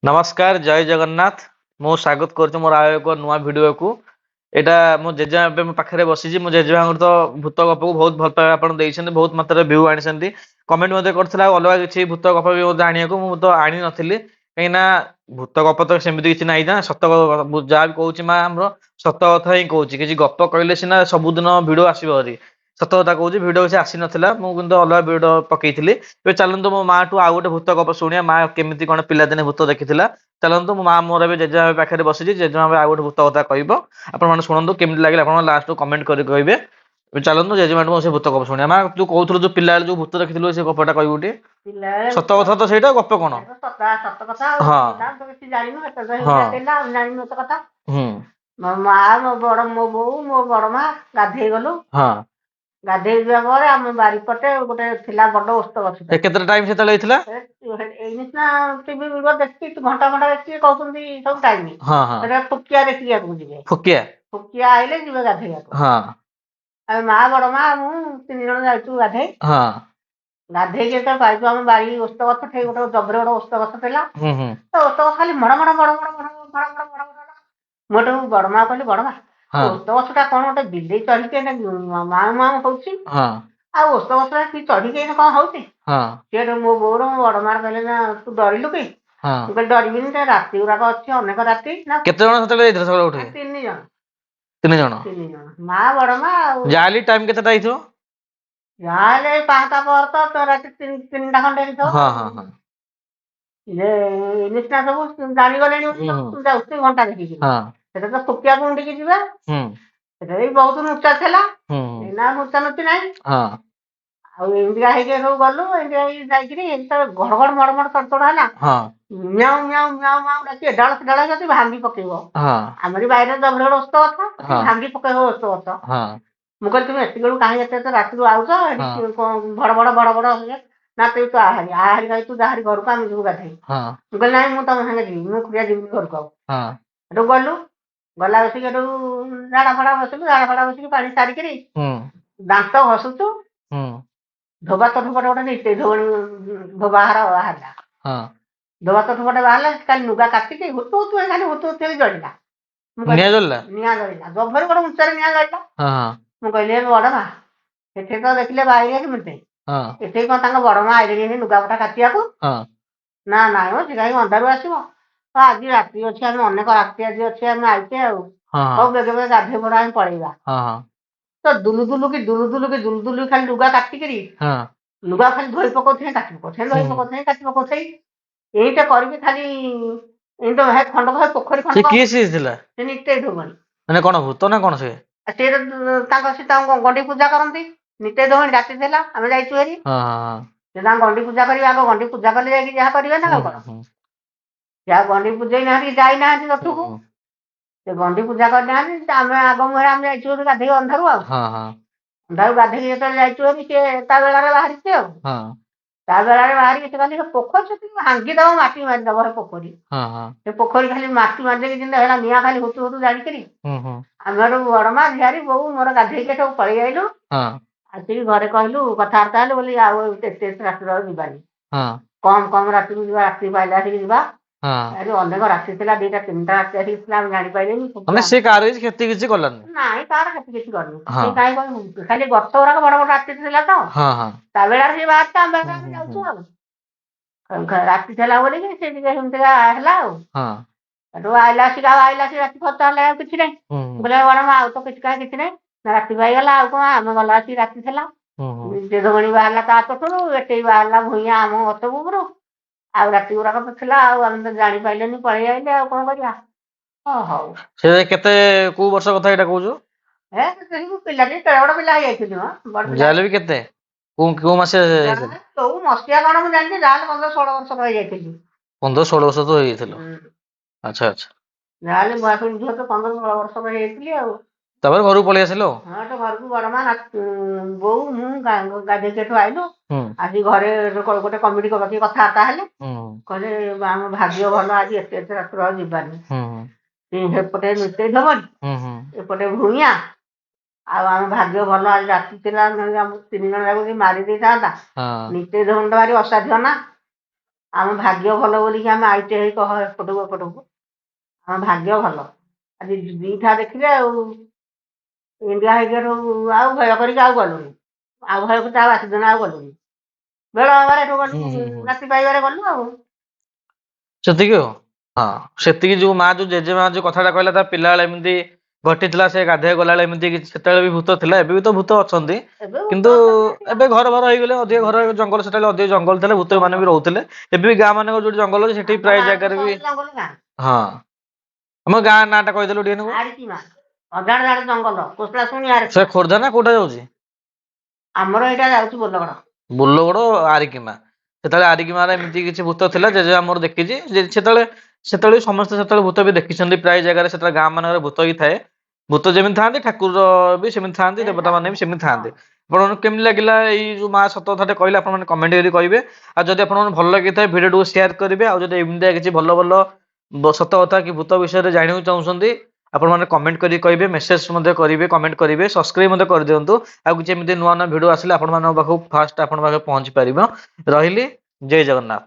नमस्कार जय जगन्नाथ। मु स्वागत करुँ मोर आय एक नुआ भिडियो को। एटा मो जेजे मो पाखे बसी मो जेजे तो भूत गप को बहुत भल पाए आप बहुत मात्रा भ्यू आनी कमेंट करते अलग किसी भूत गप भी आने को मुझे तो आनी नी कहीं भूत गप तो सेमती किसी ना ना सत जहाँ भी कहूँ माँ आम सत कथा ही कहूँ किसी गप कहले सीना सबुदिन भिड आसवरी सत कथा कहूँ भिडियो किसी आसी नाला मुझे अलग भिडियो पकईली। ए चलतु मो माँ ठू आउ गोटे भूत गप शुणिया माँ केमी कौन पिलादिने भूत देखी चलतु मो माँ मोर जेजे पाखे बसी जेजे आउ गोटे भूत कथा कह आप शुणु केमी लगे आप लास्ट कमेंट कर कहे। चलतु जेजेमा से भूत गप शुणिया माँ तू कहूलु जो पिला जो भूत देखी से गपटा कहू टे ପିଲାବେଳେ सत कथा तो सहीटा गप कौन। ଏଟା ତ ସତ କଥା ଆଉ हाँ ପିଲା ତ କିଛି ଜାଣିନୁ ଏତେ ତ हाँ ହେଇଟା ଥିଲା ଆଉ ଜାଣିନୁ ଏତେ କଥା। हम्म ମୋ ମା ମୋ ବୋଉ ମୋ ବଡ ମା ଗାଧେଇ ଗଲୁ। हाँ ଗାଧେଇ ଯିବା ପରେ ଆମ ବାରିପଟେ ଗୋଟେ ଥିଲା ବଡ ଓସ୍ତ ଗଛଟେ। କେତେ टाइम से ହେଇଥିଲା। ଏଇନି ସିନା ଟିଭି ଭିଡିଓ ଦେଖିକି ଘଣ୍ଟା ଘଣ୍ଟା ଦେଖିକି କହୁଛନ୍ତି ସବୁ ଟାଇମ। हाँ हाँ ସେଟା ଫୁକିଆ ଦେଖିବାକୁ ଯିବେ। फुकिया ଫୁକିଆ ଆଇଲେ ଯିବେ ଗାଧେଇବାକୁ। हाँ ଆମେ ମା ବଡ ମା ମୁଁ 3 ଜଣ ଯାଇଛୁ ଗାଧେଇ। हाँ ଗାଧେଇକି ଯେତେବେଳେ ପାଇଛୁ ଆମ ବାରି ଓସ୍ତ ଗଛ ଠେଇ ଗୋଟେ ଜବର ଗୋଟେ ଓସ୍ତ ଗଛ ଥିଲା। हम्म ତ ଓସ୍ତ ଗଛ ଖାଲି ମଡ ମଡ ମଡ ମଡ ମଡ ମଡ ମଡ ମଡ ମଡ ମୁଁ ଏଠୁ ବଡ ମା କହିଲି ବଡ ମା हाँ ଓସ୍ତ ଗଛଟା କଣ ଗୋଟେ ବିଲେଇ ଚଢିକି ମାଉ ମାଉ ହଉଛି हाँ ଆଉ ଓସ୍ତ ଗଛଟା କି ଚଢିକି ଏଇନେ କଣ ହଉଛି। हाँ ସିଏ ମୋ ବୋଉର ମୋ ବଡ ମା କହିଲେ ନା ତୁ ଡରିଲୁ କି। हाँ ମୁଁ କହିଲି ଡରିବିନି ସେ ରାତି ଗୁଡାକ ଅଛି ଅନେକ ରାତି ନା କେତେ ଜଣ ସେତେବେଳେ ଯାଇଥିଲେ ସକାଳୁ ଉଠି 3 ଜଣ 3 ଜଣ 3 ଜଣ ମା ବଡ ମା ଆଉ ଯାହାହେଲେ ଟାଇମ କେତେଟା ହେଇଥିବ। ଯାହାହେଲେ 5ଟା ପରେ ତ ରାତି 3ଟା ଖଣ୍ଡେ ହେଇଥିବ ହଁ ଆଉ। ହଁ ହଁ ଯେ ନିଶ୍ଚୟ ସବୁ ଜାଣିଗଲେଣି ହୁଁ ତୁ ଯାଉଛି ଘଣ୍ଟା ଦେଖିକିରି ହଁ ସେଟା ତ ଫୁକିଆକୁ ଉଣ୍ଡିକି ଯିବା ହୁଁ ସେଟା ବି ବହୁତ ନୁଚା ଥିଲା। ହୁଁ ଏଇନା ନୁଚା ନୁଚି ନାହିଁ ହଁ ଆଉ ଏମିତିକା ହେଇକି ସବୁ ଗଲୁ ଏମିତିକା ହେଇକି ଯାଇକିରି ଯେତେବେଳେ ଘଡଘଡ ମଡମଡ ଚଡଚଡ ହେଲା ହଁ ମିଆଉ ମିଆଉ ମିଆଉ ମିଆଉ ଡାକି ଏଡାଳ ସେଡାଳ ଯଦି ଭାଙ୍ଗି ପକେଇବ। ହଁ ଆମରି ବାଇରେ ଜବର ଓସ୍ତ ଗଛ ସେ ହଁ ଭାଙ୍ଗି ପକେଇବ ଓସ୍ତ ଗଛ। ହଁ ମୁଁ କହିଲି ତୁମେ ଏତିକି ବେଳୁ କାହିଁ ଏତେ ରାତିରୁ ଆଉଛ ଏଠି ହଁ ଭଡ ଭଡ ଭଡ ଭଡ ହୁଏ ନା ତୁ ଆହାରି ଭାଇ ତୁ ଯାହାରି ଘରକୁ ଆମେ ଯିବୁ ଗାଧେଇ। ହଁ ମୁଁ କହିଲି ନାଇଁ ମୁଁ ତମ ସାଙ୍ଗେ ଯିବି ମୁଁ ଖୁଡିଆ ଯିବି ଘରକୁ ଆଉ। ହଁ ଏଠୁ ଗଲୁ ଗଲା ବସିକି ଏଠୁ ଝାଡା ଫାଡା ବସିଲୁ ଝାଡା ଫାଡା ବସିକି ପାଣି ସାରିକିରି ହୁଁ ଦାନ୍ତ ଘଷୁଛୁ ହୁଁ ଧୋବା ତଠୁପଟେ ଗୋଟେ ନିତେ ଧୋବଣି ଧୋବାହାର ବାହାରିଲା। ହଁ ଧୋବା ତଠୁପଟେ ବାହାରିଲା ଖାଲି ଲୁଗା କାଟିକି ହୁତୁ ହୁତୁ ଖାଲି ହୁତୁ ହୁତୁ ହେଇ ଜଳିଲା। ମୁଁ କହିଲି ନିଆଁ ଜଳିଲା ନିଆଁ ଜଳିଲା ଜଭର ଗୋଟେ ଉଞ୍ଚାରେ ନିଆଁ ଜଳିଲା। ହଁ ହଁ ମୁଁ କହିଲି ଏ ବଡ ମା ଏଠି ତ ଦେଖିଲେ ବାଇରେ କେମିତି ହଁ ଏଠି କଣ ତାଙ୍କ ବଡ ମା ଆଇଲେଣି ଲୁଗାପଟା କାଚିବାକୁ। ହଁ ନା ନାଇଁ ମ ସେ କାହିଁ ଅନ୍ଧାରୁ ଆସିବ ଆଜି ରାତି ଅଛି ଆମେ ଅନେକ ରାତି ଆଜି ଅଛି ଆମେ ଆଇଛେ ଆଉ ହଁ ହଉ ବେଗେ ବେଗେ ଗାଧେଇ ପଡ ଆମେ ପଳେଇବା। ହଁ ହଁ ତ ଦୁଲୁ ଖାଲି ଲୁଗା କାଟିକିରି ହଁ ଲୁଗା ଖାଲି ଧୋଇ ପକଉଥାଏ କାଟି ପକଉଥାଏ ଧୋଇ ପକଉଥାଏ କାଟି ପକଉଥାଏ ଏଇଟା କରିକି ଖାଲି ଏଇଟା ଖଣ୍ଡକ ପୋଖରୀ ସେ ଖଣ୍ଡକ କିଏ ସିଏ ଥିଲା ସେ ନିତେଇ ଧୋବଣି। ମାନେ କଣ ଭୂତ ନା କଣ ସେ। ସେ ତାଙ୍କ ଗଣ୍ଡି ପୂଜା କରନ୍ତି ନିତେଇ ଧୋବଣି ରାତି ଥିଲା ଆମେ ଯାଇଛୁ ହେରି ହଁ ହଁ ସେ ତାଙ୍କ ଗଣ୍ଡି ପୂଜା କରିବେ ଆଗ ଗଣ୍ଡି ପୂଜା କଲେ ଯାଇକି ଯାହା କରିବେ ନା ହୁଁ ଆଉ କଣ। ହୁଁ ସେ ଆଉ ଗଣ୍ଡି ପୂଜେଇ ନାହାନ୍ତି ଯାଇନାହାନ୍ତି ହୁଁ ରଥକୁ ସେ ଗଣ୍ଡି ପୂଜା କରିନାହାନ୍ତି ଆମେ ଆଗ ମୁହଁରେ ଆମେ ଯାଇଛୁ ଗାଧେଇ ଅନ୍ଧାରୁ ଆଉ ହଁ ହଁ ଅନ୍ଧାରୁ ଗାଧେଇକି ଯେତେବେଳେ ଯାଇଛୁ ହେରି ସିଏ ତା ବେଳାରେ ବାହାରିଛି ଆଉ ହଁ ତା ବେଳାରେ ବାହାରିକି ସେ ଖାଲି ପୋଖରୀ ସେଠି ଭାଙ୍ଗିଦବ ମାଟି ମାରିଦବ ସେ ପୋଖରୀ ହଁ ହଁ ସେ ପୋଖରୀ ଖାଲି ମାଟି ମାରିଦେଇକି ଯେମିତି ହେଲା ନିଆଁ ଖାଲି ହୁତୁ ହୁତୁ ଜାଣିକିରି ହୁଁ ହୁଁ ଆମର ବଡମା ଝିଆରୀ ବୋଉ ମୋର ଗାଧେଇକି ସବୁ ପଳେଇ ଆଇଲୁ। ହଁ ଆସିକି ଘରେ କହିଲୁ କଥାବାର୍ତ୍ତା ହେଲୁ ବୋଲି ଆଉ ଏତେ ରାତିରେ ଆଉ ଯିବାନି ହଁ କମ ରାତିକୁ ଯିବା ରାତି ପାଇଲେ ଆସିକି ଯିବା। ହଁ ଆରେ ଅନେକ ରାତି ଥିଲା 2ଟା 3ଟା ରାତି ଆସିକି ଥିଲା ଆମେ ଜାଣିପାରିଲେନି ମାନେ ସେ କାହାର କିଛି କ୍ଷତି କିଛି କଲାନି। ନାଇଁ ତାର କ୍ଷତି କିଛି କରିନୁ ହଁ ସେ କାହିଁ କହିବୁ ଖାଲି ଗଛ ଗୁଡାକ ବଡ ବଡ ରାତି ଥିଲା ତ ହଁ ହଁ ତା ବେଳାରେ ସେ ବାହାରିଛି ଆମ ହୁଁ ବେଳାରେ ଆମେ ହୁଁ ଯାଉଛୁ ହୁଁ ଆଉ ରାତି ଥିଲା ବୋଲିକି ସେ ଟିକେ ସେମିତିକା ହେଲା ଆଉ ହଁ ସେଠୁ ଆଇଲା ଆସିକି ରାତି ଖର୍ଚ୍ଚ ହେଲେ ଆଉ କିଛି ନାହିଁ। ହୁଁ ମୁଁ କହିଲି ବଡ ମା ଆଉ ତ କିଛି କାହିଁ କିଛି ନାହିଁ ନା ରାତି ପାଇଗଲା ଆଉ କଣ ଆମେ ଗଲା ଆସିକି ରାତି ଥିଲା ହୁଁ ହୁଁ ନିଜ ଧୋବଣୀ ବାହାରିଲା ତା ପଟରୁ ଏଠେଇ ବାହାରିଲା ଭୂଇଁଆ ଆମ ଗଛ ଉପରୁ ଆଉ ରାତି ଗୁଡାକ ତ ଥିଲା ଆଉ ଆମେ ତ ଜାଣିପାରିଲେନି ପଳେଇ ଆଇଲେ ଆଉ କଣ କରିବା। ହଉ ସେ କେତେ କୋଉ ବର୍ଷ କଥା ଏଇଟା କହୁଛୁ। ପିଲାଟି କେଡେ ବଡ ପିଲା ହେଇଯାଇଥିଲି ମ ବଡ ପିଲା ଯାହାହେଲେ ବି କେତେ କୋଉ ମାସେ ହେଇଥିଲା। କୋଉ ମସିହା କଣ ମୁଁ ଜାଣିଛି ଯାହେଲେ 15-16 ବର୍ଷର ହେଇଯାଇଥିଲି। 15-16 ବର୍ଷ ତ ହେଇଯାଇଥିଲ। ଆଚ୍ଛା ଆଚ୍ଛା ଯାହାହେଲେ ବୁଆବୁଣି ଝିଅ ତ 15-16 ବର୍ଷର ହେଇଯାଇଥିଲି ଆଉ ତାପରେ ଘରକୁ ପଳେଇ ଆସିଲ ଆଉ। ହଁ ତ ଘରକୁ ବଡମା ବୋଉ ମୁଁ ଗାଧେଇକି ଏଠୁ ଆଇଲୁ ହୁଁ ଆଜି ଘରେ ଗୋଟେ କମିଟି ବସିକି କଥାବାର୍ତ୍ତା ହେଲେ ହୁଁ କହିଲେ ଆମ ଭାଗ୍ୟ ଭଲ ଆଜି ଏତେ ରାତିରୁ ଆଉ ଯିବାନି। ହୁଁ ସେପଟେ ନିତେଇ ଧବନି ହୁଁ ହୁଁ ଏପଟେ ଭୂଇଁଆ ଆଉ ଆମ ଭାଗ୍ୟ ଭଲ ଆଜି ରାତି ଥିଲା ଆମ 3 ଜଣ ଯାକୁ ମାରି ଦେଇଥାନ୍ତା। ହଁ ନିତେଇ ଧବଣି ଭାରି ଅସାଧ୍ୟ ନା ଆମ ଭାଗ୍ୟ ଭଲ ବୋଲିକି ଆମେ ଆଇତେ ହେଇ କହ ଏପଟକୁ ଏପଟକୁ ଆମ ଭାଗ୍ୟ ଭଲ ଆଜି ଦିଟା ଦେଖିଲେ ଆଉ ଇଣ୍ଡିଆ ହେଇଗଲୁ ଆଉ ଭୟ କରିକି ଆଉ ଗଲୁନି ଆଉ ଭୟ କରିକି ଆଉ ଆସିଦିନ ଆଉ ଗଲୁନି ବେଳ ହବାରେ ଏଠୁ ହୁଁ ଗଲୁ ହୁଁ ହୁଁ। ରାତି ପାଇବାରେ ଗଲୁ ଆଉ ସେତିକି ଆଉ ହଁ ସେତିକି ଯୋଉ ମା ଯୋଉ ଜେଜେମା ଯୋଉ କଥାଟା କହିଲା ତା ପିଲାବେଳେ ଏମିତି ଘଟିଥିଲା ସେ ଗାଧେଇ ଗଲାବେଳେ ଏମିତି କିଛି ସେତେବେଳେ ବି ଭୂତ ଥିଲା ଏବେ ବି ତ ଭୂତ ଅଛନ୍ତି ଏବେ କିନ୍ତୁ ଭୂତ ଅଛନ୍ତି ଏଠି ଏବେ ଆଉ ଘର ଘର ହେଇଗଲେ ଅଧିକ ଘର ଜଙ୍ଗଲ ସେତେବେଳେ ଅଧିକ ଜଙ୍ଗଲ ଥିଲେ ଭୂତ ମାନେ ବି ଜଙ୍ଗଲ ରହୁଥିଲେ ଏବେ ବି ଗାଁ ମାନଙ୍କର ଯୋଉଠି ଜଙ୍ଗଲ ଅଛି ସେଠି ଆମ ପ୍ରାୟ ଗାଁରେ ତ ଜାଗାରେ ବି ସବୁ ଜଙ୍ଗଲ ଗାଁ ହଁ ଆମ ଗାଁ ନାଁଟା କହିଦେଲୁ ଟିକେ ନାକୁ ଆଡ଼ିକି ମା ଅଜାଣ ଜାଣ ଜଙ୍ଗଲ କୋଶଳା ଶୁଣି ଆଡ଼ିକି ସେ ମା ଖୋର୍ଦ୍ଧା ନା କୋଉଟା ଯାଉଛି ଆମର ଏଇଟା ଯାଉଛି ବୋଲଗଡ଼ ବୋଲଗଡ ଆରିକିମା ସେତେବେଳେ ଆରିକିମାର ଏମିତି କିଛି ଭୂତ ଥିଲା ଜେଜେ ଆମର ଦେଖିଛି ସେତେବେଳେ ସେତେବେଳେ ବି ସମସ୍ତେ ସେତେବେଳେ ଭୂତ ବି ଦେଖିଛନ୍ତି ପ୍ରାୟ ଜାଗାରେ ସେତେବେଳେ ଗାଁ ମାନଙ୍କରେ ଭୂତ ହିଁ ଥାଏ ଭୂତ ଯେମିତି ଥାଆନ୍ତି ଠାକୁର ବି ସେମିତି ଥାଆନ୍ତି ସେମିତି ଦେବତା ଥାନ୍ତି ମାନେ ବି ସେମିତି ହଁ ଥାଆନ୍ତି ଆପଣମାନଙ୍କୁ କେମିତି ଲାଗିଲା ଏଇ ଯୋଉ ମା ସତ କଥାଟେ କହିଲେ ଆପଣ ମାନେ କମେଣ୍ଟ କରି କହିବେ ଆଉ ଯଦି ଆପଣଙ୍କୁ ଭଲ ଲାଗିଥାଏ ଭିଡିଓଟିକୁ ସେୟାର କରିବେ ଆଉ ଯଦି ଏମିତିଆ କିଛି ଭଲ ଭଲ ସତ କଥା କି ଭୂତ ବିଷୟରେ ଜାଣିବାକୁ ଚାହୁଁଛନ୍ତି ଆପଣମାନେ କମେଣ୍ଟ କରି କହିବେ ମେସେଜ ମଧ୍ୟ କରିବେ କମେଣ୍ଟ କରିବେ ସବସ୍କ୍ରାଇବ ମଧ୍ୟ କରିଦିଅନ୍ତୁ ଆଉ କିଛି ଏମିତି ନୂଆ ନୂଆ ଭିଡିଓ ଆସିଲେ ଆପଣମାନଙ୍କ ପାଖକୁ ଫାଷ୍ଟ ଆପଣଙ୍କ ପାଖରେ ପହଞ୍ଚି ପାରିବ ରହିଲି ଜୟ ଜଗନ୍ନାଥ।